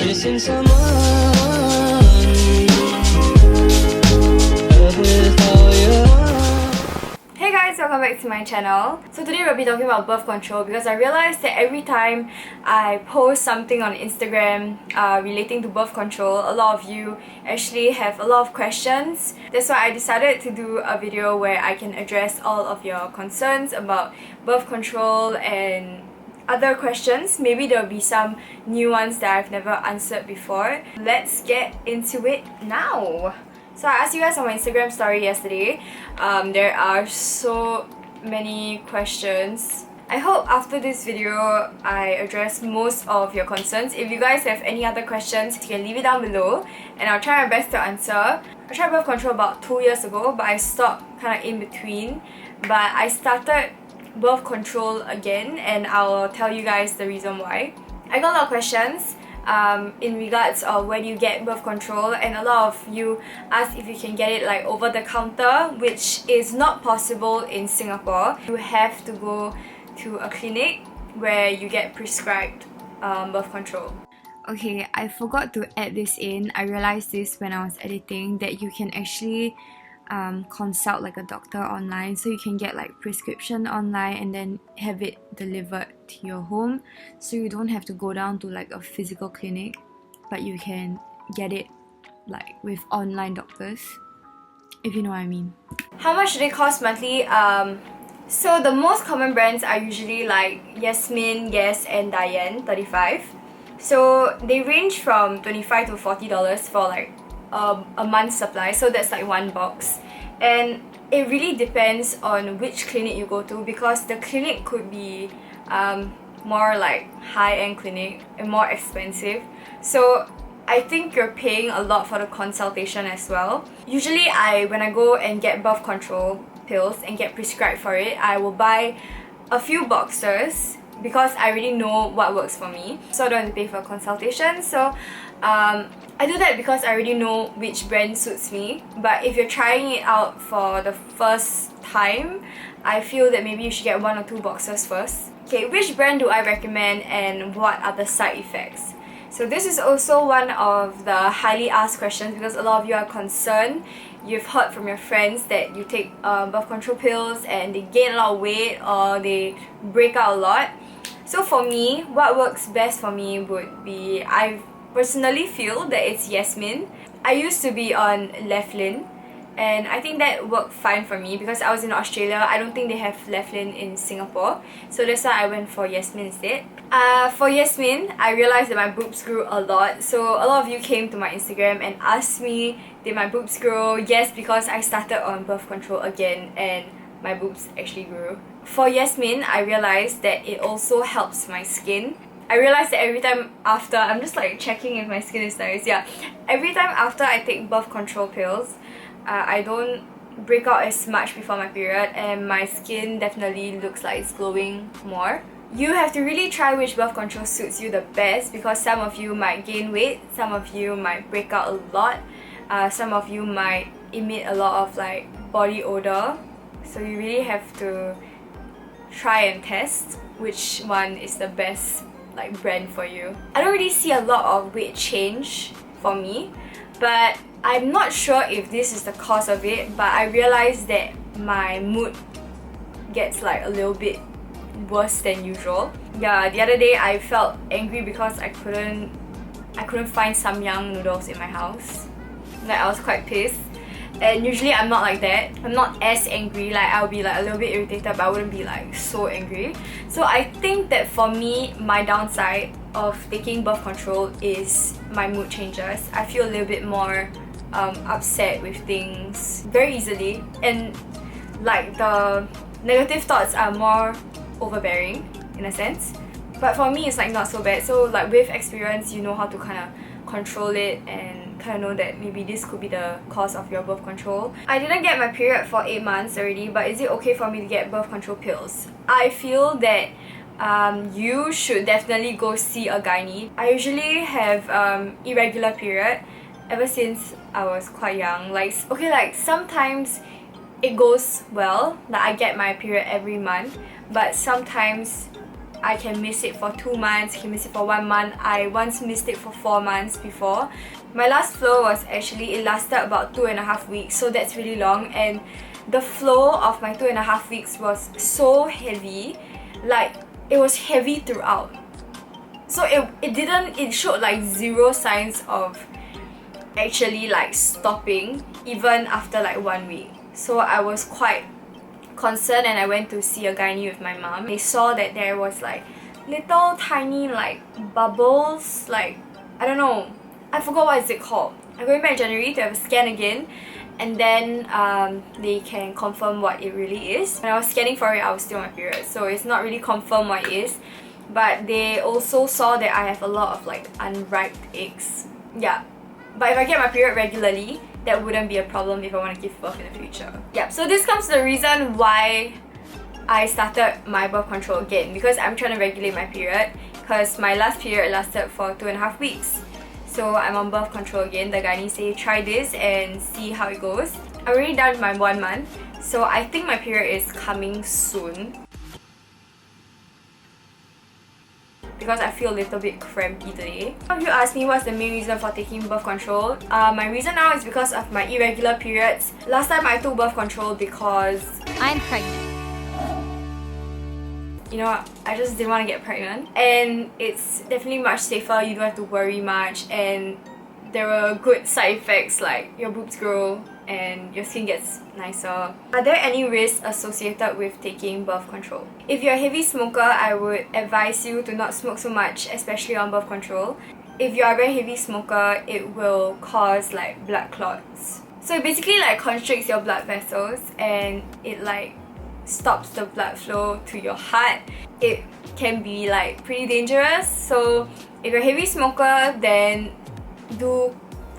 Missing someone without you. Hey guys, welcome back to my channel. So today we'll be talking about birth control because I realized that every time I post something on Instagram relating to birth control, a lot of you actually have a lot of questions. That's why I decided to do a video where I can address all of your concerns about birth control and other questions. Maybe there'll be some new ones that I've never answered before. Let's get into it now. So I asked you guys on my Instagram story yesterday. There are so many questions. I hope after this video I address most of your concerns. If you guys have any other questions, you can leave it down below and I'll try my best to answer. I tried birth control about 2 years ago, but I stopped kind of in between. But I started birth control again and I'll tell you guys the reason why. I got a lot of questions in regards of where do you get birth control, and a lot of you ask if you can get it like over the counter, which is not possible in Singapore. You have to go to a clinic where you get prescribed birth control. Okay, I forgot to add this in. I realized this when I was editing, that you can actually consult like a doctor online, so you can get like prescription online and then have it delivered to your home, so you don't have to go down to like a physical clinic, but you can get it like with online doctors, if you know what I mean. How much do they cost monthly? So the most common brands are usually like Yasmin, Yes and Diane 35. So they range from $25 to $40 for like a month's supply, so that's like one box. And it really depends on which clinic you go to, because the clinic could be more like high-end clinic and more expensive. So I think you're paying a lot for the consultation as well. Usually when I go and get birth control pills and get prescribed for it, I will buy a few boxes because I already know what works for me, so I don't have to pay for a consultation. So I do that because I already know which brand suits me. But if you're trying it out for the first time, I feel that maybe you should get 1 or 2 boxes first. Okay, which brand do I recommend and what are the side effects? So this is also one of the highly asked questions because a lot of you are concerned. You've heard from your friends that you take birth control pills and they gain a lot of weight or they break out a lot. So for me, what works best for me would be, I personally feel that it's Yasmin. I used to be on Leflin and I think that worked fine for me because I was in Australia. I don't think they have Leflin in Singapore, so that's why I went for Yasmin instead. For Yasmin, I realized that my boobs grew a lot. So a lot of you came to my Instagram and asked me, did my boobs grow? Yes, because I started on birth control again and my boobs actually grew. For Yasmin, I realized that it also helps my skin. I realized that every time after, I'm just like checking if my skin is nice. Yeah, every time after I take birth control pills, I don't break out as much before my period and my skin definitely looks like it's glowing more. You have to really try which birth control suits you the best because some of you might gain weight, some of you might break out a lot, some of you might emit a lot of like body odor. So you really have to try and test which one is the best like brand for you. I don't really see a lot of weight change for me, but I'm not sure if this is the cause of it, but I realized that my mood gets like a little bit worse than usual. Yeah, the other day I felt angry because I couldn't find samyang noodles in my house. Like I was quite pissed. And usually I'm not like that. I'm not as angry, like I'll be like a little bit irritated, but I wouldn't be like so angry. So I think that for me, my downside of taking birth control is my mood changes. I feel a little bit more upset with things very easily, and like the negative thoughts are more overbearing in a sense. But for me, it's like not so bad. So like with experience, you know how to kind of control it and kind of know that maybe this could be the cause of your birth control. I didn't get my period for 8 months already, but is it okay for me to get birth control pills? I feel that you should definitely go see a gynae. I usually have irregular period ever since I was quite young. Like sometimes it goes well, like I get my period every month, but sometimes I can miss it for 2 months, I can miss it for 1 month. I once missed it for 4 months before. My last flow was actually, it lasted about 2.5 weeks, so that's really long, and the flow of my 2.5 weeks was so heavy, like it was heavy throughout. So it showed like zero signs of actually like stopping even after like 1 week. So I was quite concerned, and I went to see a gynae with my mom. They saw that there was like little tiny like bubbles, like I don't know, I forgot what is it called. I'm going back in January to have a scan again, and then they can confirm what it really is. When I was scanning for it, I was still on my period, so it's not really confirmed what it is. But they also saw that I have a lot of like unripe eggs. Yeah. But if I get my period regularly, that wouldn't be a problem if I want to give birth in the future. Yeah, so this comes to the reason why I started my birth control again, because I'm trying to regulate my period, because my last period lasted for 2.5 weeks. So I'm on birth control again. The gynae say try this and see how it goes. I'm already done my 1 month, so I think my period is coming soon. Because I feel a little bit crampy today. Some of you asked me what's the main reason for taking birth control. My reason now is because of my irregular periods. Last time I took birth control because I'm pregnant. you know, I just didn't want to get pregnant, and it's definitely much safer. You don't have to worry much, and there were good side effects like your boobs grow and your skin gets nicer. Are there any risks associated with taking birth control? If you're a heavy smoker, I would advise you to not smoke so much, especially on birth control. If you are a very heavy smoker, it will cause like blood clots. So it basically like constricts your blood vessels, and it like stops the blood flow to your heart. It can be like pretty dangerous. So if you're a heavy smoker, then do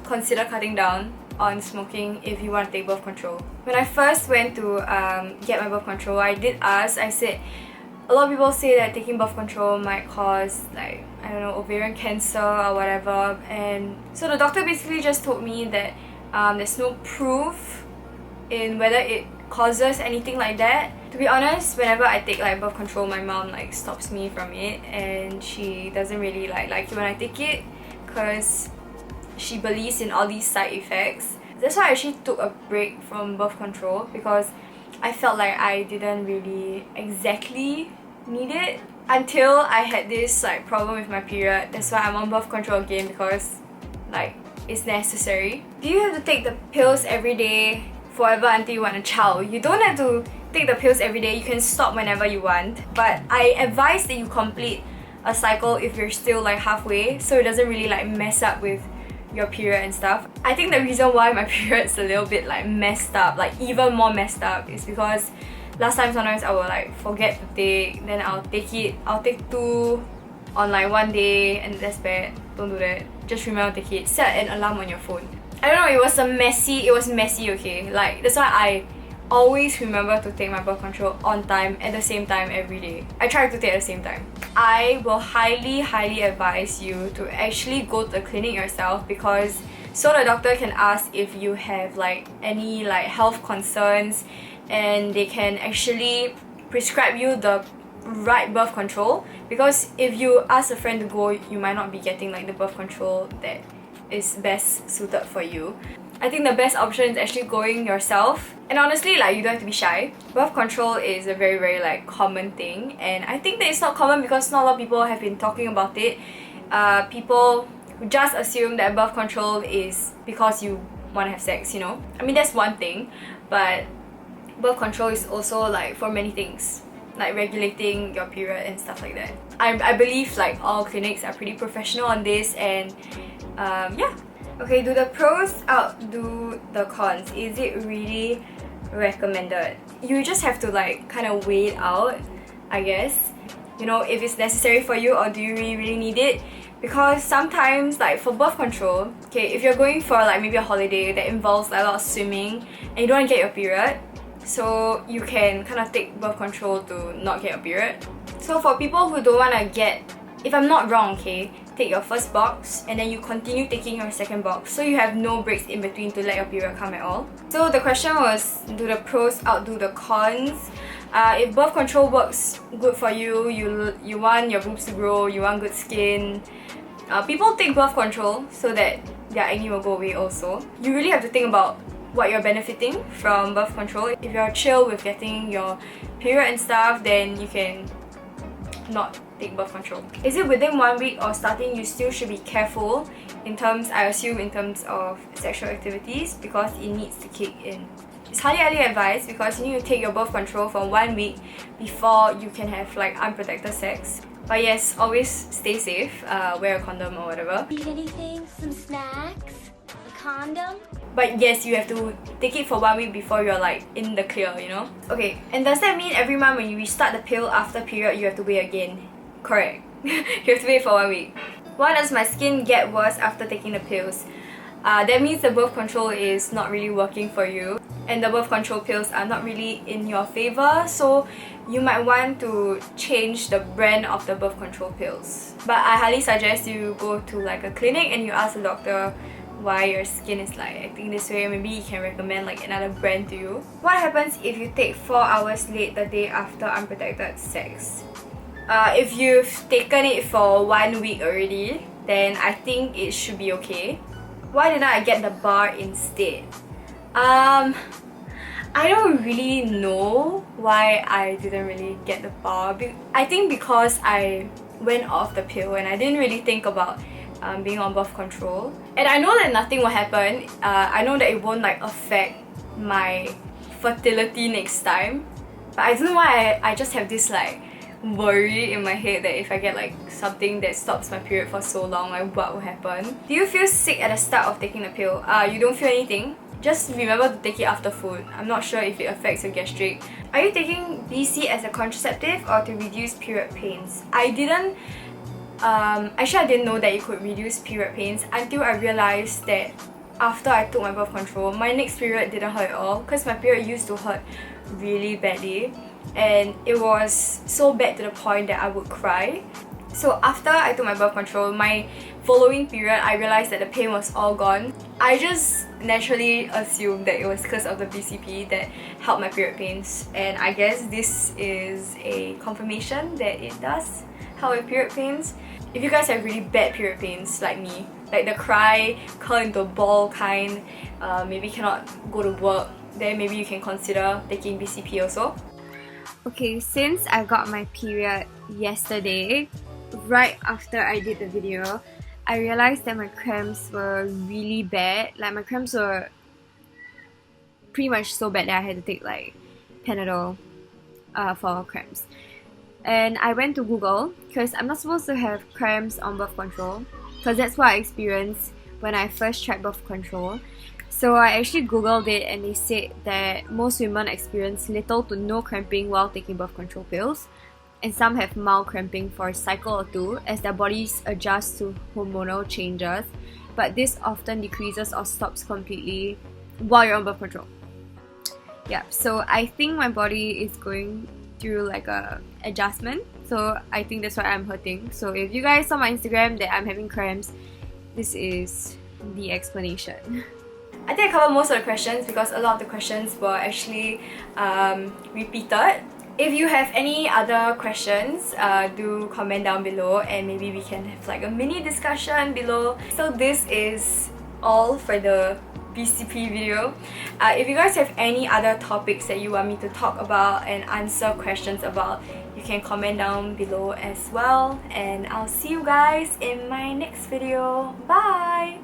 consider cutting down on smoking if you want to take birth control. When I first went to get my birth control, I did ask, I said, a lot of people say that taking birth control might cause like, I don't know, ovarian cancer or whatever, and so the doctor basically just told me that there's no proof in whether it causes anything like that. To be honest, whenever I take like birth control, my mom like stops me from it, and she doesn't really like it when I take it because she believes in all these side effects. That's why I actually took a break from birth control, because I felt like I didn't really exactly need it until I had this like problem with my period. That's why I'm on birth control again, because like it's necessary. Do you have to take the pills every day forever until you want a child? You don't have to take the pills every day. You can stop whenever you want, but I advise that you complete a cycle if you're still like halfway, so it doesn't really like mess up with your period and stuff. I think the reason why my period's a little bit like messed up, like even more messed up, is because last time sometimes I will like forget to take, then I'll take 2 on like 1 day, and that's bad. Don't do that. Just remember to take it. Set an alarm on your phone. I don't know, it was messy, okay? Like that's why I always remember to take my birth control on time at the same time every day. I try to take at the same time. I will highly advise you to actually go to the clinic yourself, because so the doctor can ask if you have like any like health concerns, and they can actually prescribe you the right birth control. Because if you ask a friend to go, you might not be getting like the birth control that is best suited for you. I think the best option is actually going yourself. And honestly, like, you don't have to be shy. Birth control is a very like common thing, and I think that it's not common because not a lot of people have been talking about it. People just assume that birth control is because you want to have sex, you know? I mean, that's one thing, but birth control is also like for many things, like regulating your period and stuff like that. I believe like all clinics are pretty professional on this, and yeah. Okay, do the pros outdo the cons? Is it really recommended? You just have to like kind of weigh it out, I guess. You know, if it's necessary for you, or do you really need it? Because sometimes, like for birth control, okay, if you're going for like maybe a holiday that involves like, a lot of swimming, and you don't want to get your period, so you can kind of take birth control to not get your period. So for people who don't want to get, if I'm not wrong, okay, take your first box and then you continue taking your second box, so you have no breaks in between to let your period come at all. So the question was, do the pros outdo the cons? If birth control works good for you, you want your boobs to grow, you want good skin, people take birth control so that their acne will go away also. You really have to think about what you're benefiting from birth control. If you're chill with getting your period and stuff, then you can not take birth control. Is it within 1 week or starting? You still should be careful in terms, I assume, in terms of sexual activities, because it needs to kick in. It's highly advised because you need to take your birth control for 1 week before you can have like unprotected sex. But yes, always stay safe, wear a condom or whatever. Need anything? Some snacks? A condom? But yes, you have to take it for 1 week before you're like in the clear, you know? Okay, and does that mean every month when you restart the pill after period, you have to wait again? Correct. You have to wait for 1 week. Why does my skin get worse after taking the pills? That means the birth control is not really working for you, and the birth control pills are not really in your favor, so you might want to change the brand of the birth control pills. But I highly suggest you go to like a clinic and you ask the doctor why your skin is like acting this way. Maybe he can recommend like another brand to you. What happens if you take 4 hours late the day after unprotected sex? If you've taken it for 1 week already, then I think it should be okay. Why didn't I get the bar instead? I don't really know why I didn't really get the bar. I think because I went off the pill and I didn't really think about being on birth control. And I know that nothing will happen. I know that it won't like affect my fertility next time. But I don't know why I just have this like worry in my head that if I get like something that stops my period for so long, like what will happen? Do you feel sick at the start of taking the pill? You don't feel anything. Just remember to take it after food. I'm not sure if it affects your gastric. Are you taking BC as a contraceptive or to reduce period pains? I didn't actually I didn't know that it could reduce period pains until I realized that after I took my birth control, my next period didn't hurt at all, because my period used to hurt really badly, and it was so bad to the point that I would cry. So after I took my birth control, my following period, I realized that the pain was all gone. I just naturally assumed that it was because of the BCP that helped my period pains, and I guess this is a confirmation that it does help with period pains. If you guys have really bad period pains like me, like the cry, curl into a ball kind, maybe cannot go to work, then maybe you can consider taking BCP also. Okay, since I got my period yesterday, right after I did the video, I realized that my cramps were really bad. Like my cramps were pretty much so bad that I had to take like Panadol for cramps. And I went to Google because I'm not supposed to have cramps on birth control, because that's what I experienced when I first tried birth control. So I actually googled it and they said that most women experience little to no cramping while taking birth control pills, and some have mild cramping for a cycle or two as their bodies adjust to hormonal changes, but this often decreases or stops completely while you're on birth control. Yeah, so I think my body is going through like a adjustment, so I think that's why I'm hurting. So if you guys saw my Instagram that I'm having cramps, this is the explanation. I think I covered most of the questions because a lot of the questions were actually repeated. If you have any other questions, do comment down below and maybe we can have like a mini discussion below. So this is all for the BCP video. If you guys have any other topics that you want me to talk about and answer questions about, you can comment down below as well, and I'll see you guys in my next video. Bye!